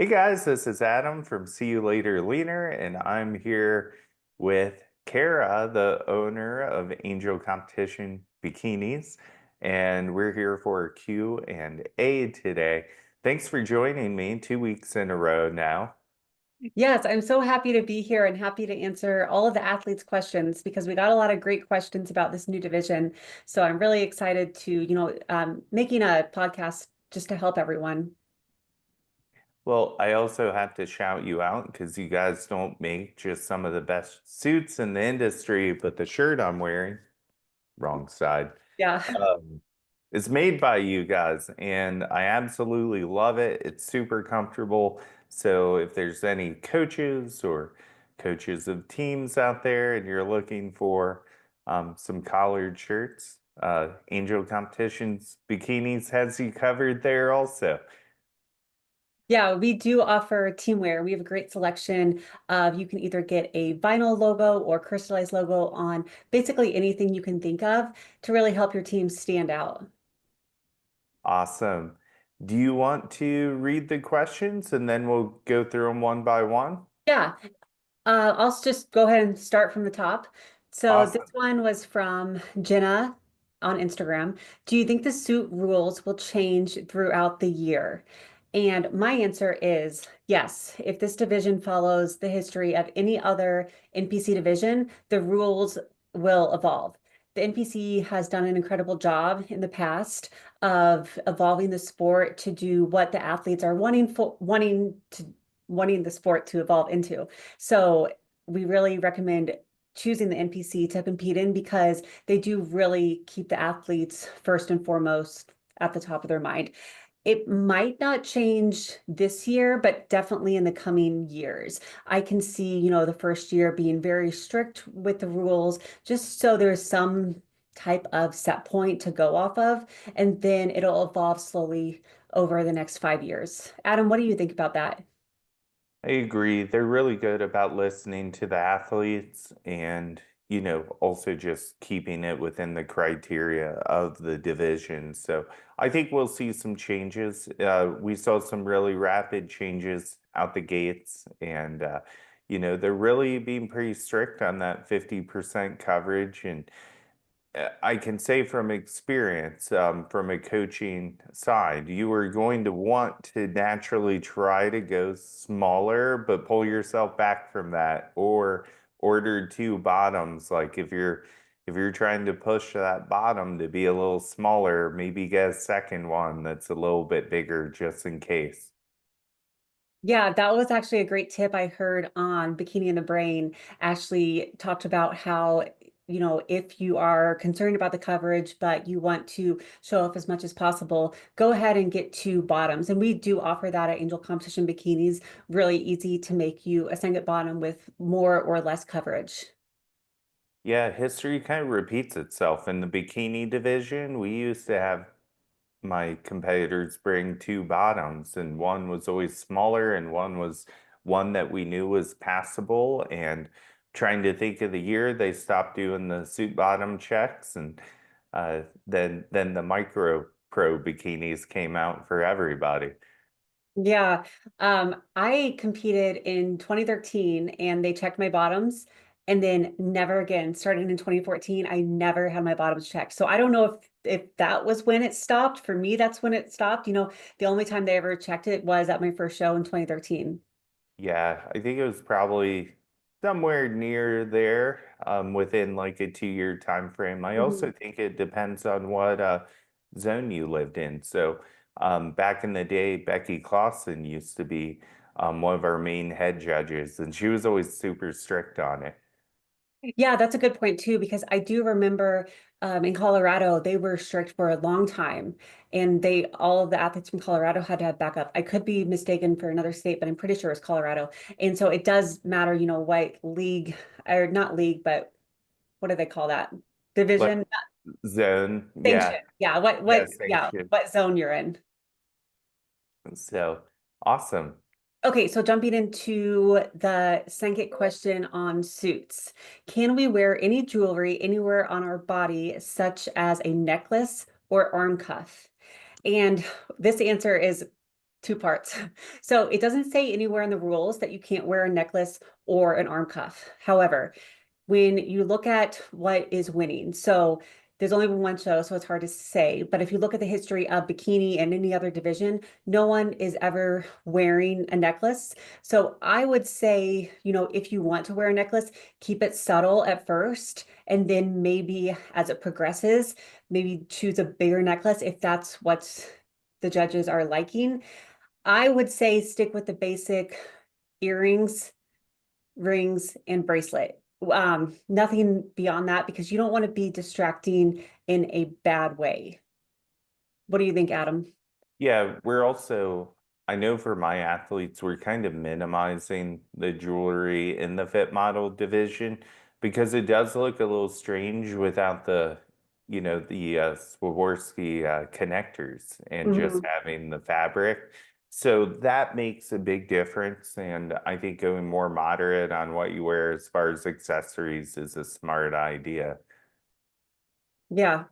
Hey guys, this is Adam from See You Later Leaner, and I'm here with Karah, the owner of Angel Competition Bikinis, and we're here for a Q&A today. Thanks for joining me 2 weeks in a row now. Yes, I'm so happy to be here and happy to answer all of the athletes' questions because we got a lot of great questions about this new division. So I'm really excited to, making a podcast just to help everyone. Well, I also have to shout you out because you guys don't make just some of the best suits in the industry, but the shirt I'm wearing, wrong side. Yeah. Um, it's made by you guys, and I absolutely love it. It's super comfortable. So if there's any coaches or coaches of teams out there and you're looking for some collared shirts, Angel Competitions Bikinis has you covered there also. Yeah, we do offer teamwear. We have a great selection of you can either get a vinyl logo or crystallized logo on basically anything you can think of to really help your team stand out. Awesome. Do you want to read the questions and then we'll go through them one by one? Yeah, I'll just go ahead and start from the top. So this Awesome. one was from Jenna on Instagram. Do you think the suit rules will change throughout the year? And my answer is yes. If this division follows the history of any other NPC division, the rules will evolve. The NPC has done an incredible job in the past of evolving the sport to do what the athletes are wanting the sport to evolve into. So we really recommend choosing the NPC to compete in because they do really keep the athletes first and foremost at the top of their mind. It might not change this year, but definitely in the coming years. I can see, the first year being very strict with the rules, just so there's some type of set point to go off of, and then it'll evolve slowly over the next 5 years. Adam, what do you think about that? I agree. They're really good about listening to the athletes and, also just keeping it within the criteria of the division. So I think we'll see some changes. We saw some really rapid changes out the gates, and, they're really being pretty strict on that 50% coverage. And I can say from experience, from a coaching side, you are going to want to naturally try to go smaller, but pull yourself back from that, or order two bottoms. Like if you're trying to push that bottom to be a little smaller, maybe get a second one that's a little bit bigger just in case. Yeah, that was actually a great tip I heard on Bikini and the Brain. Ashley talked about how, if you are concerned about the coverage, but you want to show off as much as possible, go ahead and get two bottoms. And we do offer that at Angel Competition Bikinis, really easy to make you a singlet bottom with more or less coverage. Yeah, history kind of repeats itself. In the bikini division, we used to have my competitors bring two bottoms, and one was always smaller, and one was one that we knew was passable. And trying to think of the year they stopped doing the suit bottom checks, and then the micro pro bikinis came out for everybody. Yeah, I competed in 2013 and they checked my bottoms and then never again. Starting in 2014, I never had my bottoms checked. So I don't know if that was when it stopped. For me, that's when it stopped. The only time they ever checked it was at my first show in 2013. Yeah, I think it was probably somewhere near there, within like a 2 year time frame. I Mhm. also think it depends on what zone you lived in. So back in the day, Becky Clausen used to be one of our main head judges, and she was always super strict on it. Yeah, that's a good point too, because I do remember in Colorado, they were strict for a long time, and all of the athletes from Colorado had to have backup. I could be mistaken for another state, but I'm pretty sure it's Colorado. And so it does matter, what league, or not league, but what do they call that? Like Division? zone, Sanction. yeah, Yeah, yeah, yeah, sanction. what zone you're in. So awesome. Okay, so jumping into the second question on suits. Can we wear any jewelry anywhere on our body, such as a necklace or arm cuff? And this answer is Two parts. So it doesn't say anywhere in the rules that you can't wear a necklace or an arm cuff. However, when you look at what is winning, so there's only been one show, so it's hard to say. But if you look at the history of bikini and any other division, no one is ever wearing a necklace. So I would say, if you want to wear a necklace, keep it subtle at first, and then maybe as it progresses, maybe choose a bigger necklace if that's what the judges are liking. I would say stick with the basic earrings, rings, and bracelet. Nothing beyond that because you don't want to be distracting in a bad way. What do you think, Adam? Yeah, we're also, I know for my athletes, we're kind of minimizing the jewelry in the fit model division because it does look a little strange without the Swarovski connectors and just Mhm. having the fabric. So that makes a big difference. And I think going more moderate on what you wear as far as accessories is a smart idea. Yeah.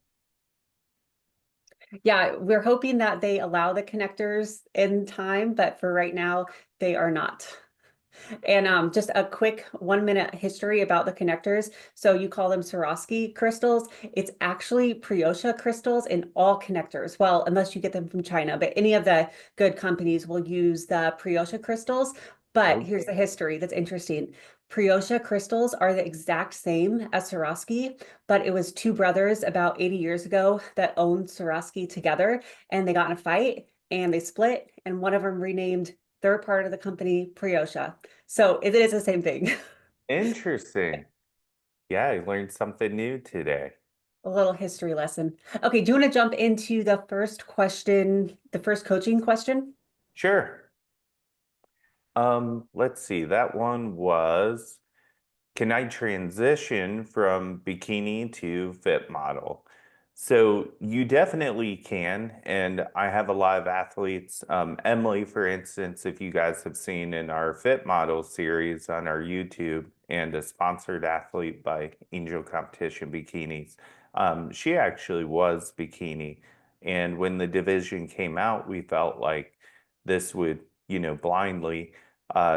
Yeah, we're hoping that they allow the connectors in time, but for right now, they are not. And just a quick 1 minute history about the connectors. So you call them Swarovski crystals. It's actually Pryosha crystals in all connectors. Well, unless you get them from China, but any of the good companies will use the Pryosha crystals. But here's the Okay. history that's interesting. Pryosha crystals are the exact same as Swarovski, but it was two brothers about 80 years ago that owned Swarovski together, and they got in a fight and they split, and one of them renamed their part of the company Pryosha. So it is the same thing. Interesting. Yeah, I learned something new today. A little history lesson. Okay, do you want to jump into the first question, the first coaching question? Sure. Let's see. That one was, can I transition from bikini to fit model? So you definitely can. And I have a lot of athletes. Emily, for instance, if you guys have seen in our fit model series on our YouTube and a sponsored athlete by Angel Competition Bikinis, she actually was bikini. And when the division came out, we felt like this would, blindly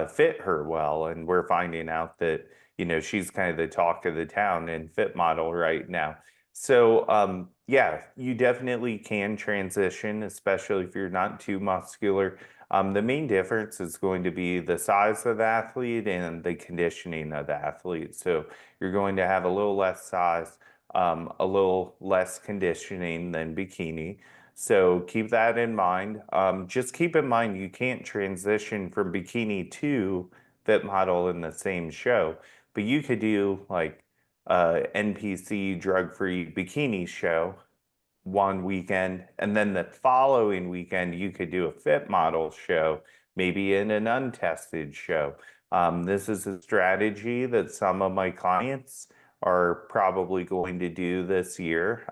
fit her well. And we're finding out that she's kind of the talk of the town in fit model right now. So, yeah, you definitely can transition, especially if you're not too muscular. The main difference is going to be the size of the athlete and the conditioning of the athlete. So you're going to have a little less size, a little less conditioning than bikini. So keep that in mind. Just keep in mind you can't transition from bikini to fit model in the same show, but you could do like NPC drug-free bikini show one weekend, and then the following weekend you could do a fit model show, maybe in an untested show. This is a strategy that some of my clients are probably going to do this year.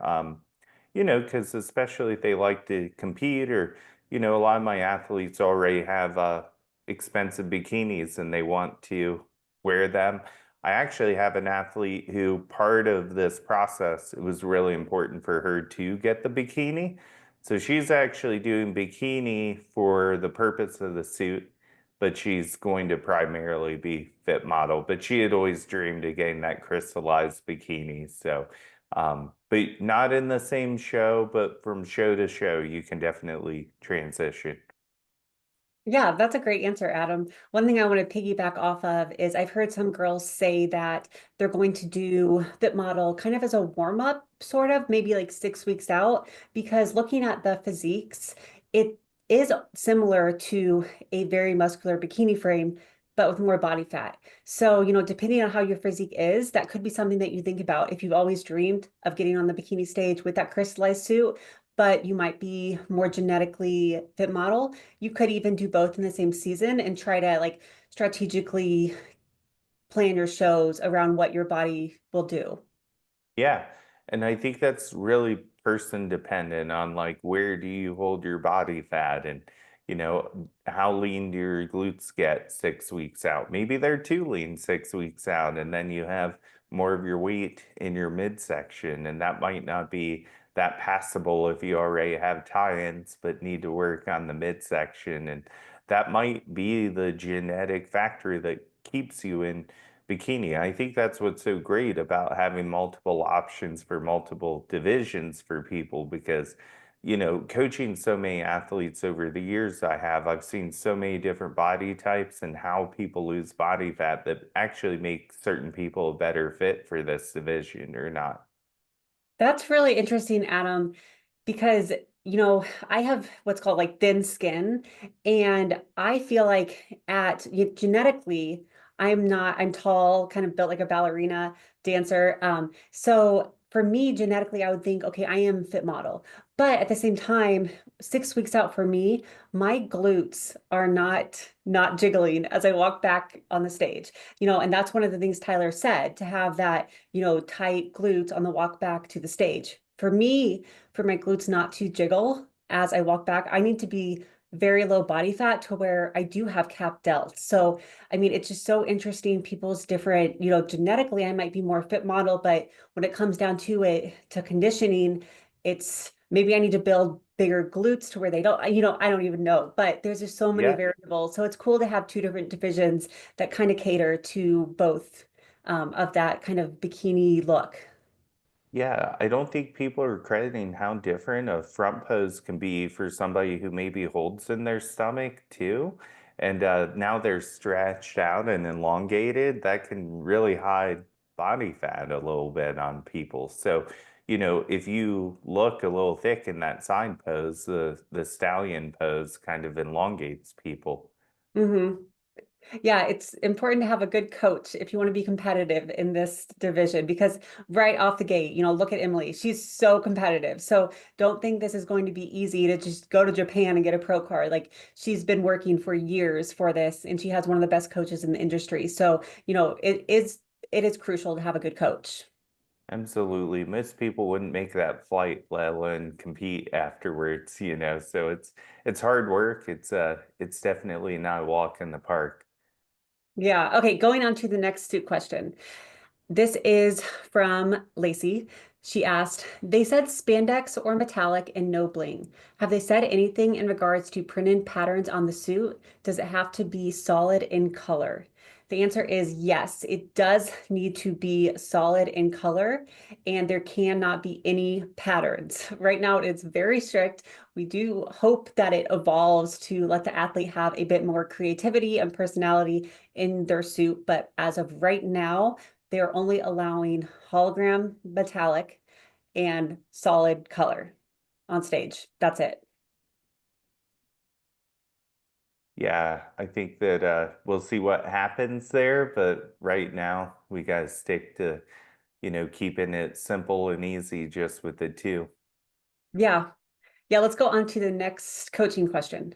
Because especially if they like to compete, or a lot of my athletes already have expensive bikinis and they want to wear them. I actually have an athlete who part of this process, it was really important for her to get the bikini. So she's actually doing bikini for the purpose of the suit, but she's going to primarily be fit model. But she had always dreamed of getting that crystallized bikini. So, but not in the same show, but from show to show, you can definitely transition. Yeah, that's a great answer, Adam. One thing I want to piggyback off of is I've heard some girls say that they're going to do Fit Model kind of as a warm up, sort of, maybe like 6 weeks out, because looking at the physiques, it is similar to a very muscular bikini frame, but with more body fat. So, depending on how your physique is, that could be something that you think about if you've always dreamed of getting on the bikini stage with that crystallized suit, but you might be more genetically fit model. You could even do both in the same season and try to like strategically plan your shows around what your body will do. Yeah. And I think that's really person dependent on like where do you hold your body fat, and how lean do your glutes get 6 weeks out? Maybe they're too lean 6 weeks out, and then you have more of your weight in your midsection, and that might not be that passable if you already have tie-ins, but need to work on the midsection. And that might be the genetic factor that keeps you in bikini. I think that's what's so great about having multiple options for multiple divisions for people because, coaching so many athletes over the years I've seen so many different body types and how people lose body fat that actually make certain people a better fit for this division or not. That's really interesting, Adam, because I have what's called like thin skin, and I feel like genetically, I'm tall, kind of built like a ballerina dancer. So for me, genetically, I would think, okay, I am fit model. But at the same time, 6 weeks out for me, my glutes are not jiggling as I walk back on the stage. And that's one of the things Tyler said, to have that tight glutes on the walk back to the stage. For me, for my glutes not to jiggle as I walk back, I need to be very low body fat to where I do have cap delts. So, I mean, it's just so interesting. People's different, genetically, I might be more fit model, but when it comes down to it, to conditioning, it's maybe I need to build bigger glutes to where they don't, I don't even know, but there's just so many Yeah. variables. So it's cool to have two different divisions that kind of cater to both of that kind of bikini look. Yeah, I don't think people are crediting how different a front pose can be for somebody who maybe holds in their stomach too. And now they're stretched out and elongated. That can really hide body fat a little bit on people. So, if you look a little thick in that side pose, the stallion pose kind of elongates people. hmm Yeah, it's important to have a good coach if you want to be competitive in this division because right off the gate, look at Emily. She's so competitive. So don't think this is going to be easy to just go to Japan and get a pro card. Like she's been working for years for this and she has one of the best coaches in the industry. So, it is crucial to have a good coach. Absolutely. Most people wouldn't make that flight, let alone compete afterwards. So it's hard work. It's definitely not a walk in the park. Yeah. Okay, going on to the next question. This is from Lacey. She asked, they said spandex or metallic and no bling. Have they said anything in regards to printed patterns on the suit? Does it have to be solid in color? The answer is yes, it does need to be solid in color and there cannot be any patterns. Right now, it's very strict. We do hope that it evolves to let the athlete have a bit more creativity and personality in their suit. But as of right now, they're only allowing hologram metallic and solid color on stage. That's it. Yeah, I think that we'll see what happens there, but right now we gotta stick to, keeping it simple and easy just with the two. Yeah. Yeah, let's go on to the next coaching question.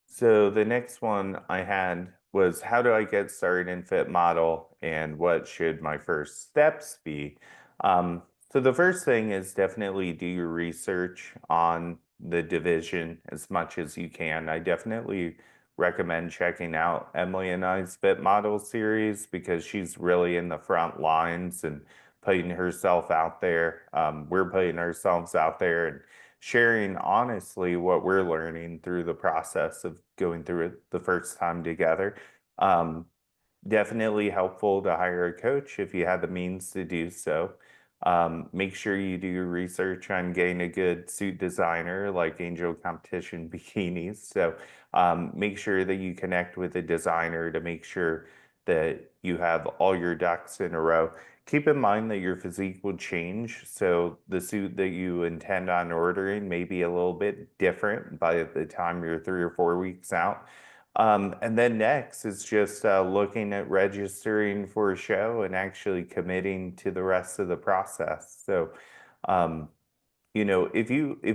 So the next one I had was how do I get started in Fit Model and what should my first steps be? So the first thing is definitely do your research on the division as much as you can. I definitely recommend checking out Emily and I's Fit Model series because she's really in the front lines and putting herself out there. We're putting ourselves out there and sharing honestly what we're learning through the process of going through it the first time together. Um, Definitely helpful to hire a coach if you have the means to do so. Make sure you do your research on getting a good suit designer like Angel Competition Bikinis. So make sure that you connect with a designer to make sure that you have all your ducks in a row. Keep in mind that your physique will change, so the suit that you intend on ordering may be a little bit different by the time you're 3 or 4 weeks out. And then next is just looking at registering for a show and actually committing to the rest of the process. So, um, if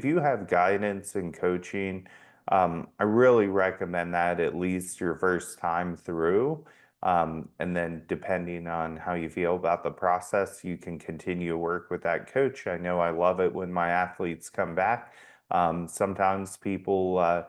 you have guidance and coaching, I really recommend that at least your first time through. And then depending on how you feel about the process, you can continue to work with that coach. I know I love it when my athletes come back. Sometimes people,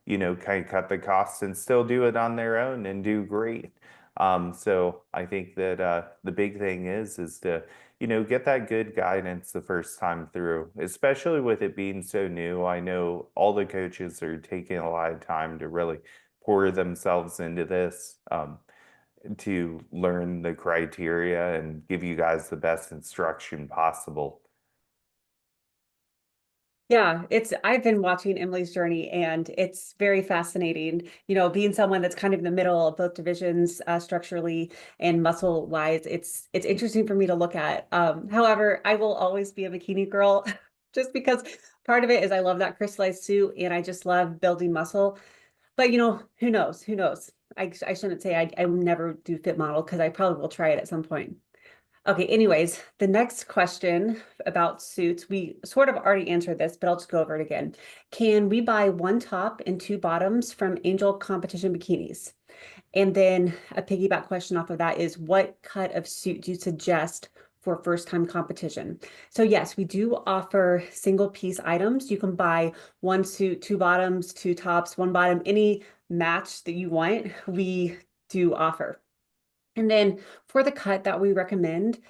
kind of cut the costs and still do it on their own and do great. So I think that the big thing is to get that good guidance the first time through, especially with it being so new. I know all the coaches are taking a lot of time to really pour themselves into this, to learn the criteria and give you guys the best instruction possible. Yeah, I've been watching Emily's journey and it's very fascinating. Being someone that's kind of in the middle of both divisions, structurally and muscle wise, it's interesting for me to look at. However, I will always be a bikini girl just because part of it is I love that crystallized suit and I just love building muscle. But who knows? Who knows? I shouldn't say I will never do fit model because I probably will try it at some point. Okay, anyways, the next question about suits, we sort of already answered this, but I'll just go over it again. Can we buy one top and two bottoms from Angel Competition Bikinis? And then a piggyback question off of that is what cut of suit do you suggest for first time competition? So yes, we do offer single piece items. You can buy one suit, two bottoms, two tops, one bottom, any match that you want, we do offer. And then for the cut that we recommend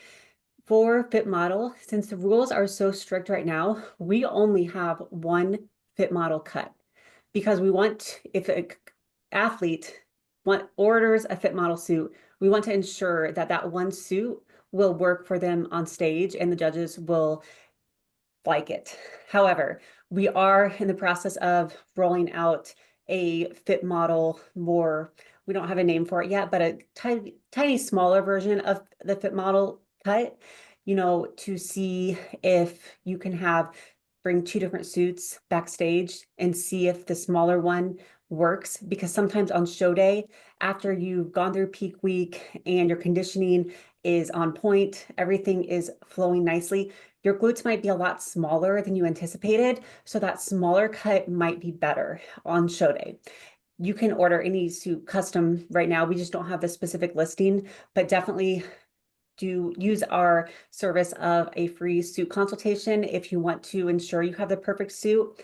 for Fit Model, since the rules are so strict right now, we only have one Fit Model cut because we want, if an athlete orders a Fit Model suit, we want to ensure that that one suit will work for them on stage and the judges will like it. However, we are in the process of rolling out a Fit Model more, we don't have a name for it yet, but a tiny, tiny smaller version of the Fit Model cut, to see if you can bring two different suits backstage and see if the smaller one works. Because sometimes on show day, after you've gone through peak week and your conditioning is on point, everything is flowing nicely, your glutes might be a lot smaller than you anticipated. So that smaller cut might be better on show day. You can order any suit custom right now. We just don't have the specific listing, but definitely do use our service of a free suit consultation if you want to ensure you have the perfect suit.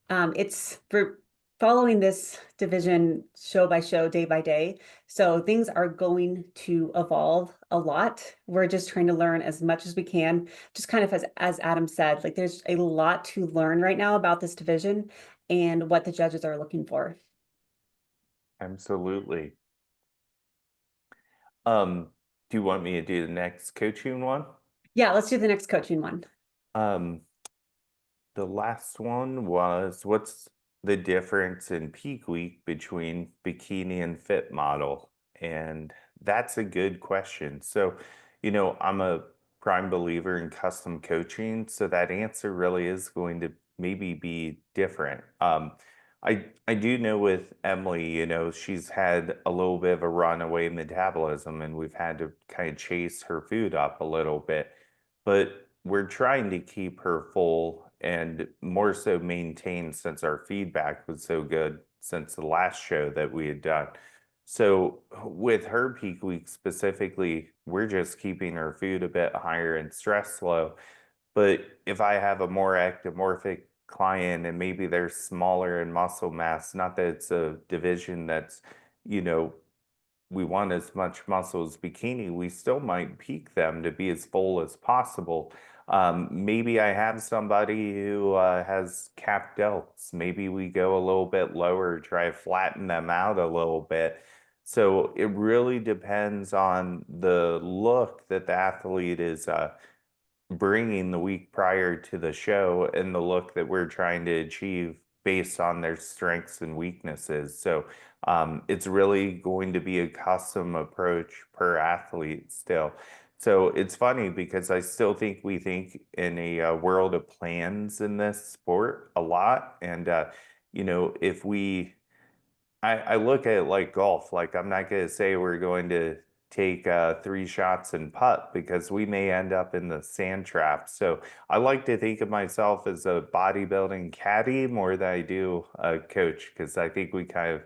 It's for following this division show by show, day by day. So things are going to evolve a lot. We're just trying to learn as much as we can. Just kind of as Adam said, like there's a lot to learn right now about this division and what the judges are looking for. Absolutely. Do you want me to do the next coaching one? Yeah, let's do the next coaching one. Um, the last one was what's the difference in peak week between bikini and fit model? And that's a good question. So, I'm a prime believer in custom coaching, so that answer really is going to maybe be different. I do know with Emily, she's had a little bit of a runaway metabolism, and we've had to kind of chase her food up a little bit, but we're trying to keep her full and more so maintain since our feedback was so good since the last show that we had done. So with her peak week specifically, we're just keeping her food a bit higher and stress low. But if I have a more ectomorphic client and maybe they're smaller in muscle mass, not that it's a division that's, you know, we want as much muscle as bikini, we still might peak them to be as full as possible. Maybe I have somebody who has capped delts. Maybe we go a little bit lower, try to flatten them out a little bit. So it really depends on the look that the athlete is bringing the week prior to the show and the look that we're trying to achieve based on their strengths and weaknesses. So it's really going to be a custom approach per athlete still. So it's funny because I still think we think in a world of plans in this sport a lot. And, if I look at it like golf. Like I'm not going to say we're going to take three shots and putt because we may end up in the sand trap. So I like to think of myself as a bodybuilding caddy more than I do a coach because I think we kind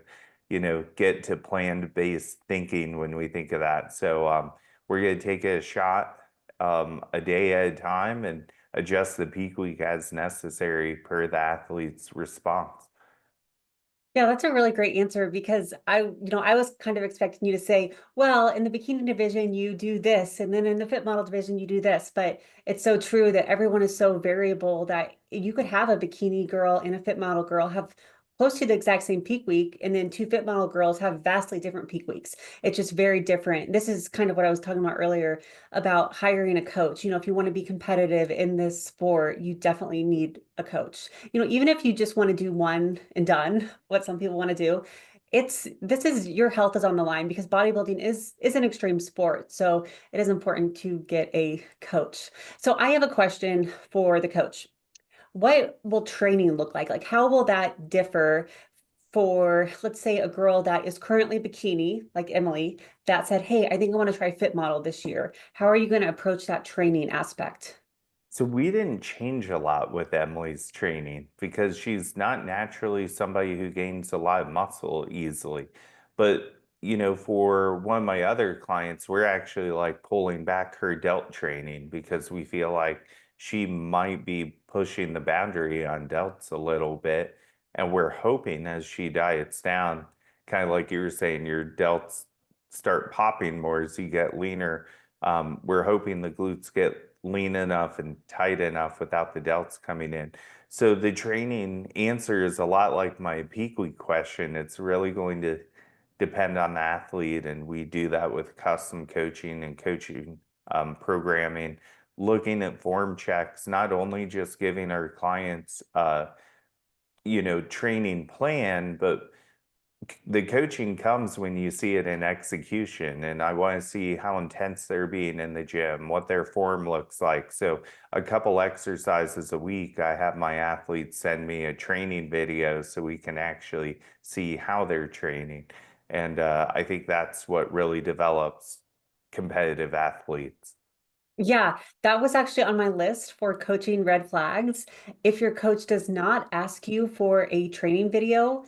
of, get to plan-based thinking when we think of that. So we're going to take a shot a day at a time and adjust the peak week as necessary per the athlete's response. Yeah, that's a really great answer because I was kind of expecting you to say, well, in the bikini division, you do this, and then in the fit model division, you do this. But it's so true that everyone is so variable that you could have a bikini girl and a fit model girl have close to the exact same peak week, and then two fit model girls have vastly different peak weeks. It's just very different. This is kind of what I was talking about earlier about hiring a coach. If you want to be competitive in this sport, you definitely need a coach. Even if you just want to do one and done, what some people want to do, this is your health is on the line because bodybuilding is an extreme sport. So it is important to get a coach. So I have a question for the coach. What will training look like? Like how will that differ for, let's say, a girl that is currently bikini, like Emily, that said, "Hey, I think I want to try fit model this year." How are you going to approach that training aspect? So we didn't change a lot with Emily's training because she's not naturally somebody who gains a lot of muscle easily. But, for one of my other clients, we're actually like pulling back her delt training because we feel like she might be pushing the boundary on delts a little bit. And we're hoping as she diets down, kind of like you were saying, your delts start popping more as you get leaner. We're hoping the glutes get lean enough and tight enough without the delts coming in. So the training answer is a lot like my peak week question. It's really going to depend on the athlete, and we do that with custom coaching and coaching programming, looking at form checks, not only just giving our clients training plan, but the coaching comes when you see it in execution, and I want to see how intense they're being in the gym, what their form looks like. So a couple exercises a week, I have my athletes send me a training video so we can actually see how they're training. And I think that's what really develops competitive athletes. Yeah, that was actually on my list for coaching red flags. If your coach does not ask you for a training video,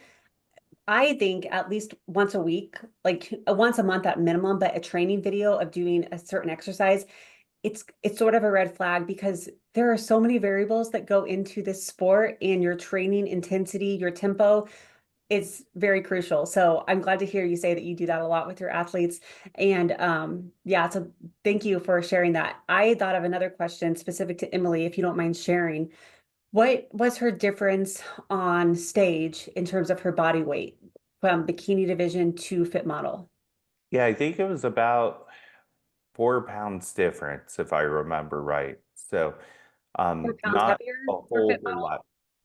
I think at least once a week, like once a month at minimum, but a training video of doing a certain exercise, it's sort of a red flag because there are so many variables that go into this sport and your training intensity, your tempo is very crucial. So I'm glad to hear you say that you do that a lot with your athletes. And yeah, so thank you for sharing that. I thought of another question specific to Emily, if you don't mind sharing. What was her difference on stage in terms of her body weight from bikini division to fit model? Yeah, I think it was about 4 pounds difference, if I remember right. So, 4 pounds not heavier a for fit whole model? lot.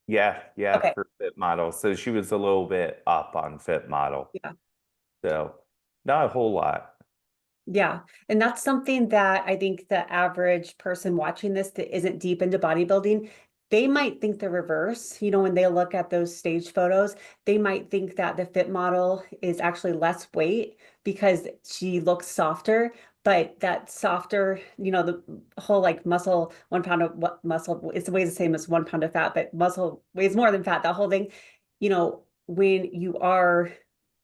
Yeah, yeah, Okay. for Fit Model. So she was a little bit up on Fit Model. Yeah. So not a whole lot. Yeah. And that's something that I think the average person watching this that isn't deep into bodybuilding, they might think the reverse. When they look at those stage photos, they might think that the fit model is actually less weight because she looks softer. But that softer, the whole like muscle, 1 pound of what muscle, it's weighs the same as 1 pound of fat, but muscle weighs more than fat. That whole thing, when you are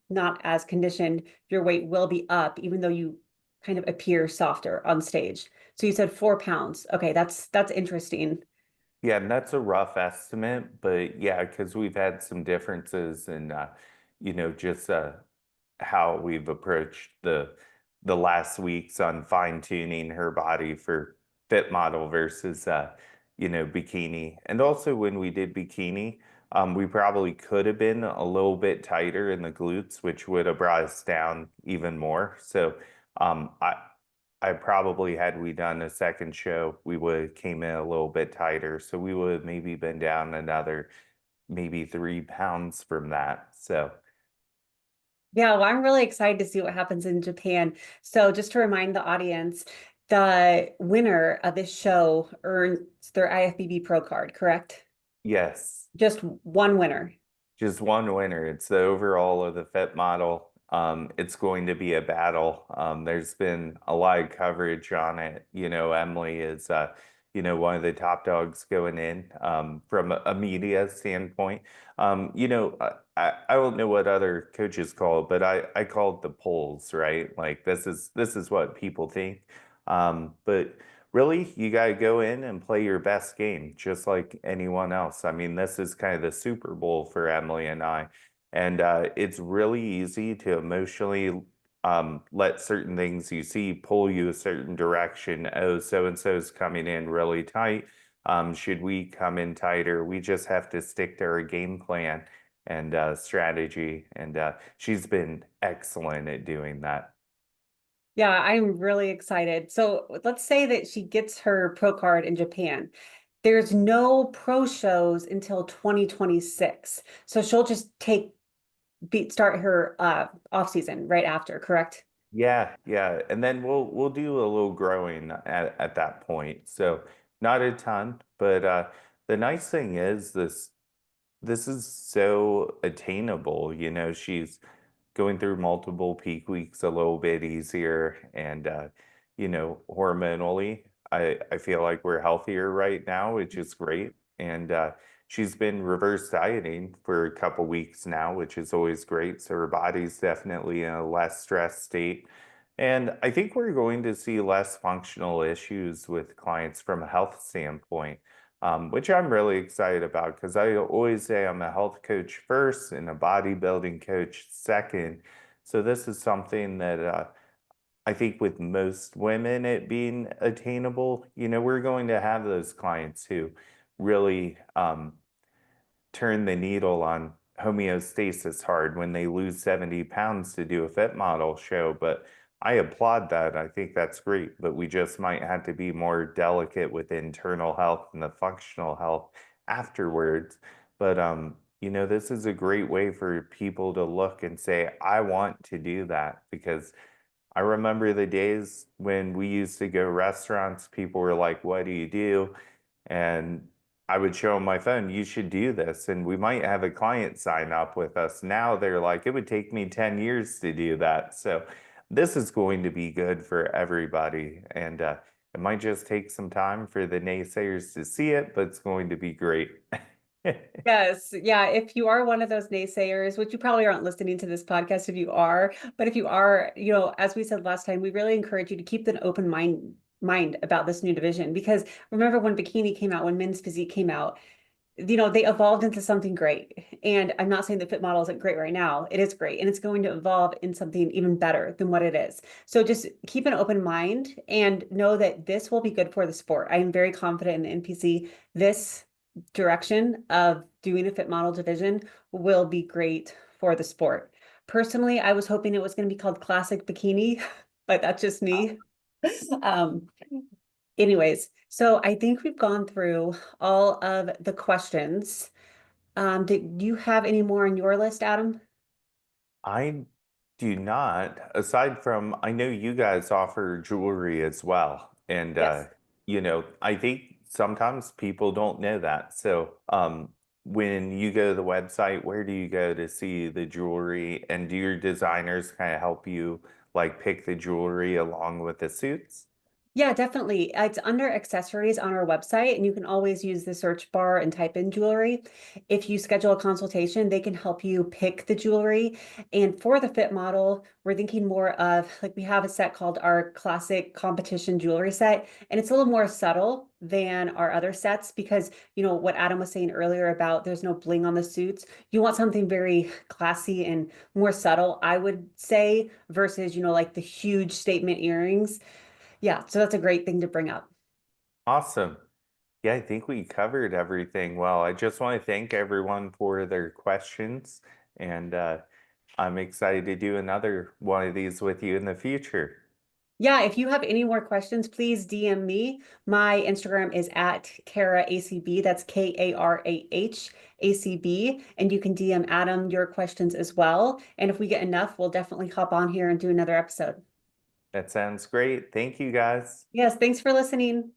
not as conditioned, your weight will be up, even though you kind of appear softer on stage. So you said 4 pounds. Okay, that's interesting. Yeah, and that's a rough estimate, but yeah, because we've had some differences in, just how we've approached the last weeks on fine tuning her body for fit model versus bikini. And also when we did bikini, we probably could have been a little bit tighter in the glutes, which would have brought us down even more. So I probably had we done a second show, we would have came in a little bit tighter. So we would have maybe been down another maybe 3 pounds from that. So Yeah, well, I'm really excited to see what happens in Japan. So just to remind the audience, the winner of this show earns their IFBB Pro card, correct? yes. Just one winner. Just one winner. It's the overall of the Fit Model. It's going to be a battle. There's been a lot of coverage on it. Emily is, one of the top dogs going in from a media standpoint. I don't know what other coaches call it, but I call it the polls, right? Like this is what people think. But really, you got to go in and play your best game, just like anyone else. I mean, this is kind of the Super Bowl for Emily and I. And it's really easy to emotionally let certain things you see pull you a certain direction. Oh, so and so is coming in really tight. Should we come in tighter? We just have to stick to our game plan and strategy. And she's been excellent at doing that. Yeah, I'm really excited. So let's say that she gets her pro card in Japan. There's no pro shows until 2026. So she'll just start her off season right after, correct? Yeah, yeah. And then we'll do a little growing at that point. So not a ton, but the nice thing is this is so attainable. You know, she's going through multiple peak weeks a little bit easier. And, hormonally, I feel like we're healthier right now, which is great. And she's been reverse dieting for a couple weeks now, which is always great. So her body's definitely in a less stressed state. And I think we're going to see less functional issues with clients from a health standpoint, which I'm really excited about because I always say I'm a health coach first and a bodybuilding coach second. So this is something that I think with most women it being attainable, we're going to have those clients who really turn the needle on homeostasis hard when they lose 70 pounds to do a fit model show. But I applaud that. I think that's great. But we just might have to be more delicate with internal health and the functional health afterwards. But this is a great way for people to look and say, I want to do that because I remember the days when we used to go restaurants, people were like, what do you do? And I would show them my phone, you should do this. And we might have a client sign up with us. Now they're like, it would take me 10 years to do that. So this is going to be good for everybody. And it might just take some time for the naysayers to see it, but it's going to be great. Yes, yeah. If you are one of those naysayers, which you probably aren't listening to this podcast if you are, but if you are, as we said last time, we really encourage you to keep an open mind about this new division because remember when bikini came out, when men's physique came out, they evolved into something great. And I'm not saying that fit model isn't great right now. It is great. And it's going to evolve in something even better than what it is. So just keep an open mind and know that this will be good for the sport. I am very confident in the NPC. This direction of doing a fit model division will be great for the sport. Personally, I was hoping it was going to be called classic bikini, but that's just me. Um, Anyways, so I think we've gone through all of the questions. Did you have any more on your list, Adam? I do not, aside from, I know you guys offer jewelry as well. And, Yes. I think sometimes people don't know that. So, when you go to the website, where do you go to see the jewelry? And do your designers kind of help you like pick the jewelry along with the suits? Yeah, definitely. It's under accessories on our website, and you can always use the search bar and type in jewelry. If you schedule a consultation, they can help you pick the jewelry. And for the fit model, we're thinking more of like we have a set called our classic competition jewelry set, and it's a little more subtle than our other sets because, what Adam was saying earlier about there's no bling on the suits. You want something very classy and more subtle, I would say, versus, like the huge statement earrings. Yeah, so that's a great thing to bring up. Awesome. Yeah, I think we covered everything well. I just want to thank everyone for their questions, and I'm excited to do another one of these with you in the future. Yeah, if you have any more questions, please DM me. My Instagram is at KarahACB. That's KarahACB. And you can DM Adam your questions as well. And if we get enough, we'll definitely hop on here and do another episode. That sounds great. Thank you guys. Yes, thanks for listening.